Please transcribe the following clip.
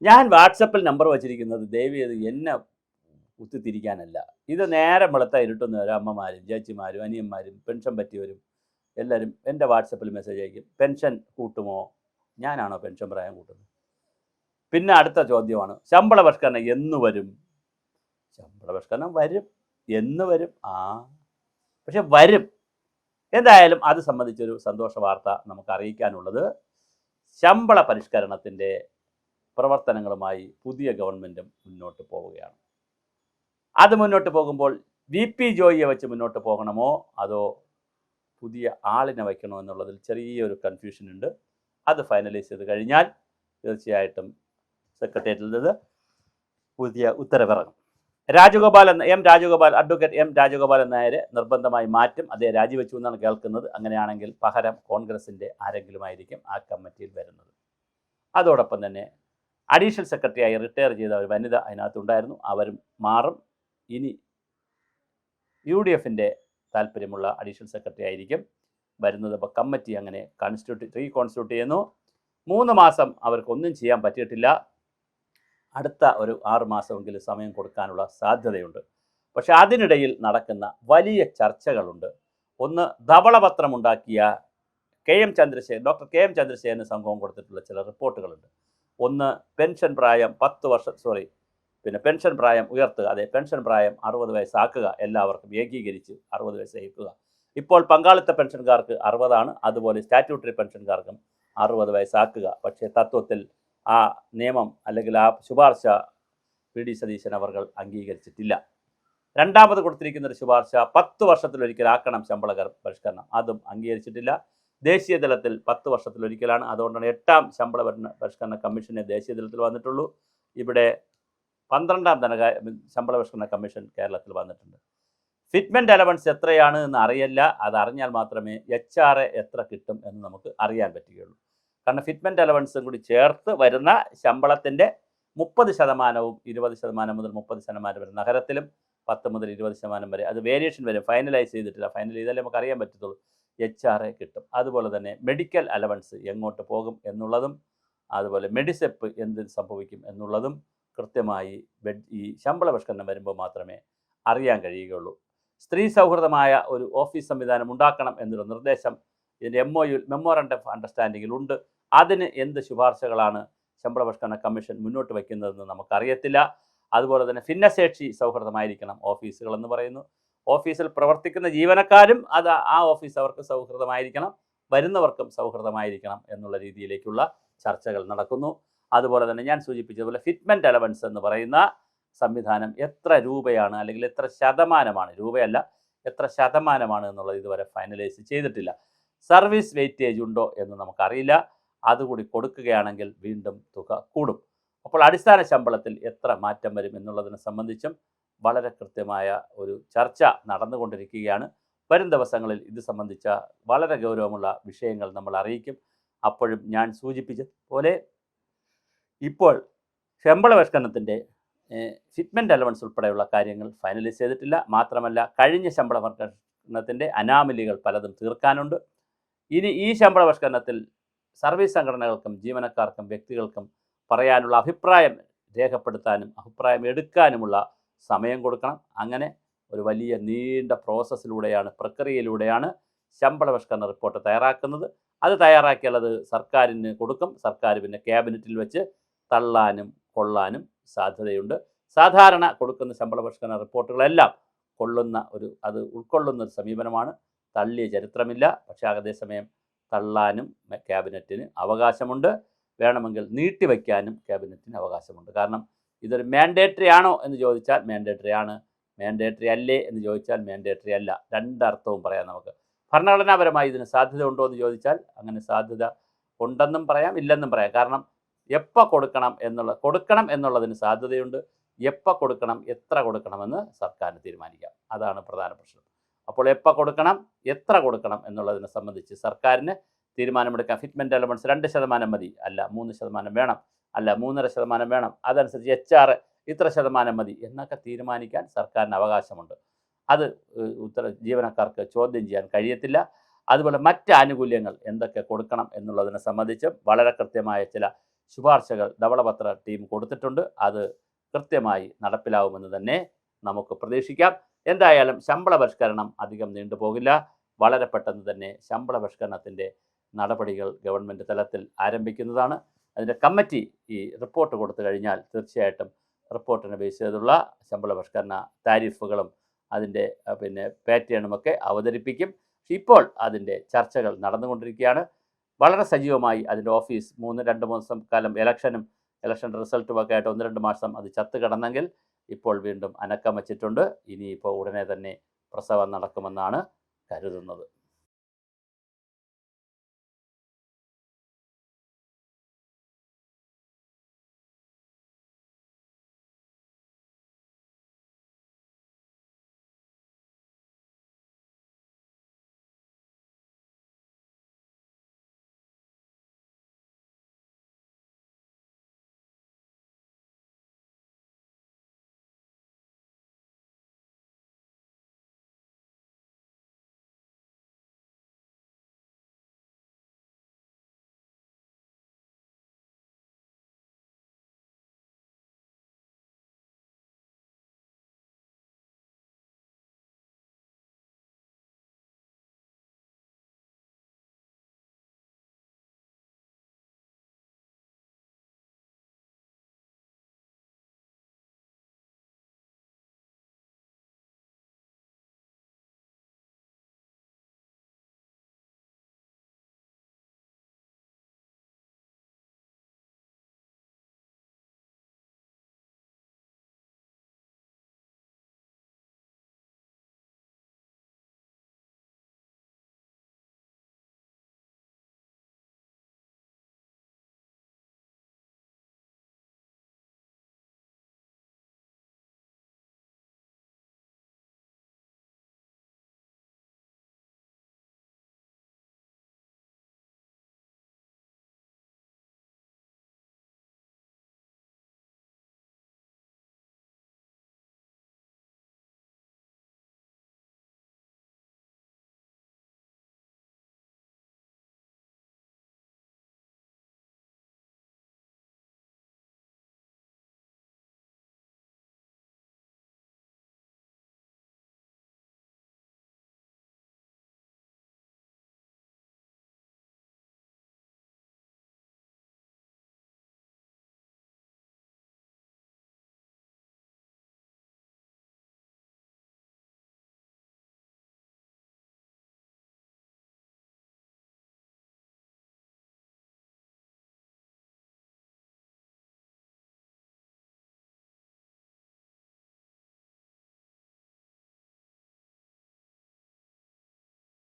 ഞാൻ വാട്സപ്പിൽ നമ്പർ വച്ചിരിക്കുന്നത് ദയവ് ചെയ്ത് എന്നെ കുത്തിത്തിരിക്കാനല്ല. ഇത് നേരം വെളുത്താൽ ഇരുട്ടുന്നവരും അമ്മമാരും ചേച്ചിമാരും അനിയന്മാരും പെൻഷൻ പറ്റിയവരും എല്ലാവരും എൻ്റെ വാട്സപ്പിൽ മെസ്സേജ് അയക്കും. പെൻഷൻ കൂട്ടുമോ? ഞാനാണോ പെൻഷൻ പ്രായം കൂട്ടുന്നത്? പിന്നെ അടുത്ത ചോദ്യമാണ് ശമ്പള പരിഷ്കരണം എന്ന് വരും? ശമ്പള പരിഷ്കരണം വരും, എന്ന് വരും? പക്ഷെ വരും. എന്തായാലും അത് സംബന്ധിച്ചൊരു സന്തോഷ വാർത്ത നമുക്ക് അറിയിക്കാനുള്ളത്, ശമ്പള പരിഷ്കരണത്തിൻ്റെ പ്രവർത്തനങ്ങളുമായി പുതിയ ഗവൺമെൻറ്റും മുന്നോട്ട് പോവുകയാണ്. അത് മുന്നോട്ട് പോകുമ്പോൾ VP ജോയിയെ വെച്ച് മുന്നോട്ട് പോകണമോ അതോ പുതിയ ആളിനെ വയ്ക്കണോ എന്നുള്ളതിൽ ചെറിയൊരു കൺഫ്യൂഷൻ ഉണ്ട്. അത് ഫൈനലൈസ് ചെയ്ത് കഴിഞ്ഞാൽ തീർച്ചയായിട്ടും സെക്രട്ടേറിയറ്റിൽ നിന്ന് പുതിയ ഉത്തരവിറങ്ങും. അഡ്വക്കേറ്റ് എം രാജഗോപാലൻ നായരെ നിർബന്ധമായി മാറ്റും. അദ്ദേഹം രാജിവെച്ചു എന്നാണ് കേൾക്കുന്നത്. അങ്ങനെയാണെങ്കിൽ പകരം കോൺഗ്രസിൻ്റെ ആരെങ്കിലും ആയിരിക്കും ആ കമ്മിറ്റിയിൽ വരുന്നത്. അതോടൊപ്പം തന്നെ അഡീഷണൽ സെക്രട്ടറിയായി റിട്ടയർ ചെയ്ത ഒരു വനിത അതിനകത്തുണ്ടായിരുന്നു, അവരും മാറും. ഇനി UDFൻ്റെ താല്പര്യമുള്ള അഡീഷണൽ സെക്രട്ടറി ആയിരിക്കും വരുന്നത്. അപ്പോൾ കമ്മിറ്റി അങ്ങനെ റീകോൺസ്റ്റിറ്റ്യൂട്ട് ചെയ്യുന്നു. 3 മാസം അവർക്കൊന്നും ചെയ്യാൻ പറ്റിയിട്ടില്ല. അടുത്ത ഒരു 6 മാസമെങ്കിലും സമയം കൊടുക്കാനുള്ള സാധ്യതയുണ്ട്. പക്ഷേ അതിനിടയിൽ നടക്കുന്ന വലിയ ചർച്ചകളുണ്ട്. ഒന്ന്, ധവളപത്രമുണ്ടാക്കിയ ഡോക്ടർ കെ എം ചന്ദ്രശേഖരന് സംഘവും കൊടുത്തിട്ടുള്ള ചില റിപ്പോർട്ടുകളുണ്ട്. ഒന്ന്, പെൻഷൻ പ്രായം പെൻഷൻ പ്രായം ഉയർത്തുക. അതെ, പെൻഷൻ പ്രായം 60 വയസ്സാക്കുക, എല്ലാവർക്കും ഏകീകരിച്ച് 60 വയസ്സാക്കുക. ഇപ്പോൾ പങ്കാളിത്ത പെൻഷൻകാർക്ക് 60 ആണ്, അതുപോലെ സ്റ്റാറ്റ്യൂട്ടറി പെൻഷൻകാർക്കും 60 വയസ്സാക്കുക. പക്ഷേ തത്വത്തിൽ ആ നിയമം അല്ലെങ്കിൽ ആ ശുപാർശ PD സതീശൻ അവർ അംഗീകരിച്ചിട്ടില്ല. രണ്ടാമത് കൊടുത്തിരിക്കുന്ന ഒരു ശുപാർശ 10 വർഷത്തിലൊരിക്കലാക്കണം ശമ്പള പരിഷ്കരണം, അതും അംഗീകരിച്ചിട്ടില്ല. ദേശീയ തലത്തിൽ 10 വർഷത്തിലൊരിക്കലാണ്. അതുകൊണ്ടാണ് 8ാം ശമ്പള പരിഷ്കരണ കമ്മീഷനെ ദേശീയ തലത്തിൽ വന്നിട്ടുള്ളൂ. ഇവിടെ 12ാം ശമ്പള പരിഷ്കരണ കമ്മീഷൻ കേരളത്തിൽ വന്നിട്ടുണ്ട്. ഫിറ്റ്മെൻറ്റ് അലവൻസ് എത്രയാണ് എന്ന് അറിയില്ല. അതറിഞ്ഞാൽ മാത്രമേ HRA എത്ര കിട്ടും എന്ന് നമുക്ക് അറിയാൻ പറ്റുകയുള്ളൂ. കാരണം ഫിറ്റ്മെൻറ്റ് അലവൻസും കൂടി ചേർത്ത് വരുന്ന ശമ്പളത്തിൻ്റെ 30%, 20% മുതൽ 30% വരെ നഗരത്തിലും, 10 മുതൽ 20% വരെ അത് വേരിയേഷൻ വരും. ഫൈനലൈസ് ചെയ്തിട്ടില്ല. ഫൈനൽ ചെയ്താലേ നമുക്ക് അറിയാൻ പറ്റത്തുള്ളൂ. HRA കിട്ടും. അതുപോലെ തന്നെ മെഡിക്കൽ അലവൻസ് എങ്ങോട്ട് പോകും എന്നുള്ളതും, അതുപോലെ മെഡിസെപ്പ് എന്ത് സംഭവിക്കും എന്നുള്ളതും കൃത്യമായി ഈ ശമ്പള പരിഷ്കരണം വരുമ്പോൾ മാത്രമേ അറിയാൻ കഴിയുകയുള്ളൂ. സ്ത്രീ സൗഹൃദമായ ഒരു ഓഫീസ് സംവിധാനം ഉണ്ടാക്കണം എന്നൊരു നിർദ്ദേശം ഇതിൻ്റെ മെമ്മോറണ്ടം ഓഫ് അണ്ടർസ്റ്റാൻഡിങ്ങിലുണ്ട്. അതിന് എന്ത് ശുപാർശകളാണ് ശമ്പള പരിഷ്കരണ കമ്മീഷൻ മുന്നോട്ട് വയ്ക്കുന്നതെന്ന് നമുക്കറിയത്തില്ല. അതുപോലെ തന്നെ ഭിന്നശേഷി സൗഹൃദമായിരിക്കണം ഓഫീസുകളെന്ന് പറയുന്നു. ഓഫീസിൽ പ്രവർത്തിക്കുന്ന ജീവനക്കാരും ആ ഓഫീസ് അവർക്ക് സൗഹൃദമായിരിക്കണം, വരുന്നവർക്കും സൗഹൃദമായിരിക്കണം എന്നുള്ള രീതിയിലേക്കുള്ള ചർച്ചകൾ നടക്കുന്നു. അതുപോലെ തന്നെ ഞാൻ സൂചിപ്പിച്ചതുപോലെ ഫിറ്റ്മെൻറ്റ് അലവൻസ് എന്ന് പറയുന്ന സംവിധാനം എത്ര രൂപയാണ് അല്ലെങ്കിൽ എത്ര ശതമാനമാണ്, രൂപയല്ല എത്ര ശതമാനമാണ് എന്നുള്ളത് ഇതുവരെ ഫൈനലൈസ് ചെയ്തിട്ടില്ല. സർവീസ് വെയിറ്റേജ് ഉണ്ടോ എന്ന് നമുക്കറിയില്ല. അതുകൂടി കൊടുക്കുകയാണെങ്കിൽ വീണ്ടും തുക കൂടും. അപ്പോൾ അടിസ്ഥാന ശമ്പളത്തിൽ എത്ര മാറ്റം വരും എന്നുള്ളതിനെ സംബന്ധിച്ചും വളരെ കൃത്യമായ ഒരു ചർച്ച നടന്നുകൊണ്ടിരിക്കുകയാണ്. വരും ദിവസങ്ങളിൽ ഇത് സംബന്ധിച്ച വളരെ ഗൗരവമുള്ള വിഷയങ്ങൾ നമ്മൾ അറിയിക്കും. അപ്പോഴും ഞാൻ സൂചിപ്പിച്ചതുപോലെ ഇപ്പോൾ ശമ്പള പരിഷ്കരണത്തിൻ്റെ ഫിറ്റ്മെൻറ്റ് അലവൻസ് ഉൾപ്പെടെയുള്ള കാര്യങ്ങൾ ഫൈനലൈസ് ചെയ്തിട്ടില്ല. മാത്രമല്ല, കഴിഞ്ഞ ശമ്പള പരിഷ്കരണത്തിൻ്റെ അനാമലികൾ പലതും തീർക്കാനുണ്ട്. ഇനി ഈ ശമ്പള പരിഷ്കരണത്തിൽ സർവീസ് സംഘടനകൾക്കും ജീവനക്കാർക്കും വ്യക്തികൾക്കും പറയാനുള്ള അഭിപ്രായം രേഖപ്പെടുത്താനും അഭിപ്രായം എടുക്കാനുമുള്ള സമയം കൊടുക്കണം. അങ്ങനെ ഒരു വലിയ നീണ്ട പ്രോസസ്സിലൂടെയാണ്, പ്രക്രിയയിലൂടെയാണ് ശമ്പള പരിഷ്കരണ റിപ്പോർട്ട് തയ്യാറാക്കുന്നത്. അത് തയ്യാറാക്കിയാൽ അത് സർക്കാരിന് കൊടുക്കും. സർക്കാർ പിന്നെ ക്യാബിനറ്റിൽ വെച്ച് തള്ളാനും കൊള്ളാനും സാധ്യതയുണ്ട്. സാധാരണ കൊടുക്കുന്ന ശമ്പള പരിഷ്കരണ റിപ്പോർട്ടുകളെല്ലാം അത് ഉൾക്കൊള്ളുന്ന ഒരു സമീപനമാണ്. തള്ളിയ ചരിത്രമില്ല. പക്ഷേ അതേസമയം തള്ളാനും ക്യാബിനറ്റിന് അവകാശമുണ്ട്. വേണമെങ്കിൽ നീട്ടിവയ്ക്കാനും ക്യാബിനറ്റിന് അവകാശമുണ്ട്. കാരണം ഇതൊരു മാൻഡേറ്ററി ആണോ എന്ന് ചോദിച്ചാൽ മാൻഡേറ്ററി ആണ്, മാൻഡേറ്ററി അല്ലേ എന്ന് ചോദിച്ചാൽ മാൻഡേറ്ററി അല്ല. രണ്ടർത്ഥവും പറയാം നമുക്ക്. ഭരണഘടനാപരമായി ഇതിന് സാധ്യത ഉണ്ടോ എന്ന് ചോദിച്ചാൽ അങ്ങനെ സാധ്യത ഉണ്ടെന്നും പറയാം, ഇല്ലെന്നും പറയാം. കാരണം എപ്പോൾ കൊടുക്കണം എന്നുള്ളതിന് സാധ്യതയുണ്ട്. എപ്പോൾ കൊടുക്കണം, എത്ര കൊടുക്കണമെന്ന് സർക്കാരിന് തീരുമാനിക്കാം. അതാണ് പ്രധാന പ്രശ്നം. അപ്പോൾ എപ്പോൾ കൊടുക്കണം, എത്ര കൊടുക്കണം എന്നുള്ളതിനെ സംബന്ധിച്ച് സർക്കാരിന് തീരുമാനമെടുക്കാം. ഫിറ്റ്മെൻറ്റ് അലവൻസ് 2% മതി, അല്ല 3% വേണം, അല്ല 3.5% വേണം, അതനുസരിച്ച് HR ഇത്ര ശതമാനം മതി എന്നൊക്കെ തീരുമാനിക്കാൻ സർക്കാരിന് അവകാശമുണ്ട്. അത് ജീവനക്കാർക്ക് ചോദ്യം ചെയ്യാൻ കഴിയത്തില്ല. അതുപോലെ മറ്റ് ആനുകൂല്യങ്ങൾ എന്തൊക്കെ കൊടുക്കണം എന്നുള്ളതിനെ സംബന്ധിച്ച് വളരെ കൃത്യമായ ചില ശുപാർശകൾ ധവളപത്ര ടീം കൊടുത്തിട്ടുണ്ട്. അത് കൃത്യമായി നടപ്പിലാവുമെന്ന് തന്നെ നമുക്ക് പ്രതീക്ഷിക്കാം. എന്തായാലും ശമ്പള പരിഷ്കരണം അധികം നീണ്ടുപോകില്ല. വളരെ പെട്ടെന്ന് തന്നെ ശമ്പള പരിഷ്കരണത്തിൻ്റെ നടപടികൾ ഗവൺമെൻറ് തലത്തിൽ ആരംഭിക്കുന്നതാണ്. അതിൻ്റെ കമ്മിറ്റി ഈ റിപ്പോർട്ട് കൊടുത്തു കഴിഞ്ഞാൽ തീർച്ചയായിട്ടും റിപ്പോർട്ടിനെ ബേസ് ചെയ്തുള്ള ശമ്പള പരിഷ്കരണ താരിഫുകളും അതിൻ്റെ പാറ്റേണുമൊക്കെ അവതരിപ്പിക്കും. ഇപ്പോൾ അതിൻ്റെ ചർച്ചകൾ നടന്നുകൊണ്ടിരിക്കുകയാണ്. വളരെ സജീവമായി അതിൻ്റെ ഓഫീസ് 2-3 ദിവസം കാലം ഇലക്ഷൻ റിസൾട്ടുമൊക്കെ ആയിട്ട് 1-2 മാസം അത് ചത്ത് കിടന്നെങ്കിൽ ഇപ്പോൾ വീണ്ടും അനക്കം വച്ചിട്ടുണ്ട്. ഇനിയിപ്പോൾ ഉടനെ തന്നെ പ്രസവം നടക്കുമെന്നാണ് കരുതുന്നത്.